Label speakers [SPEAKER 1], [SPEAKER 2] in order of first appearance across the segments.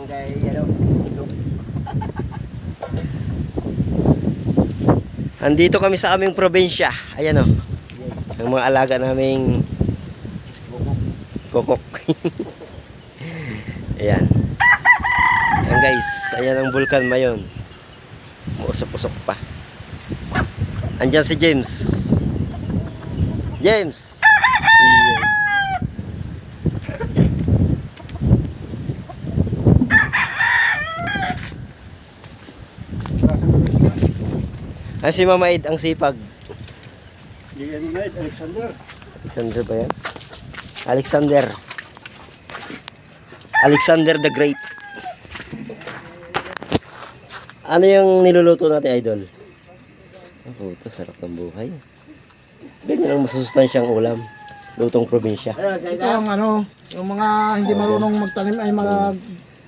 [SPEAKER 1] kay ano.
[SPEAKER 2] Andito kami sa aming probinsya. Ayan o. Ang mga alaga naming kokok. Ayan. Ayan guys. Ayan ang vulkan mayon. Usok-usok pa. Andyan si James. James. Ayan. Ay, si Mama Ed ang sipag.
[SPEAKER 1] Alexander.
[SPEAKER 2] Alexander ba yan? Alexander. Alexander the Great. Ano yung niluluto natin, Idol? Oh, puto, sarap ng buhay. Ganyan ang masusustansyang ulam. Lutong probinsya.
[SPEAKER 3] Ito ang ano, yung mga hindi marunong magtanim ay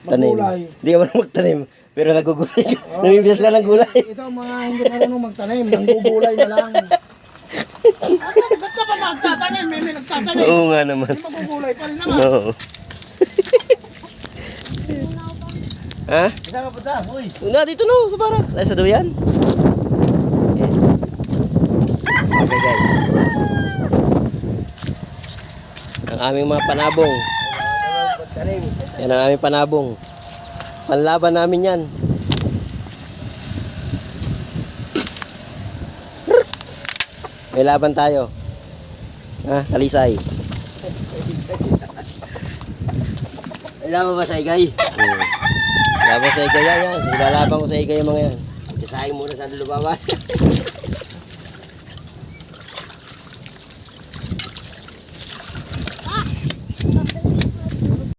[SPEAKER 2] Tanim.
[SPEAKER 3] maggulay.
[SPEAKER 2] Hindi ka marunong magtanim. Pero nagugulay ka. Namimitas ka ng gulay.
[SPEAKER 3] Ito ang mga hindi marunong magtanim, nanggugulay na lang. Ba't ka pa magtatanim? May nagtatanim.
[SPEAKER 2] Oo nga naman.
[SPEAKER 3] Hindi magugulay pa rin naman.
[SPEAKER 2] Oo. Ha?
[SPEAKER 1] Saan ka punta? Uy.
[SPEAKER 2] Na, dito no, sa barracks. Ay, sa duyan. Okay guys. Ang aming mga panabong. Yan ang aming panabong. Panlaban namin yan. May laban tayo. Ha, talisay.
[SPEAKER 1] Alam mo ba sa igay?
[SPEAKER 2] Laban sa igay yan. Ilalaban ko sa igay yung mga yan.
[SPEAKER 1] Kasahin muna sa lubawan.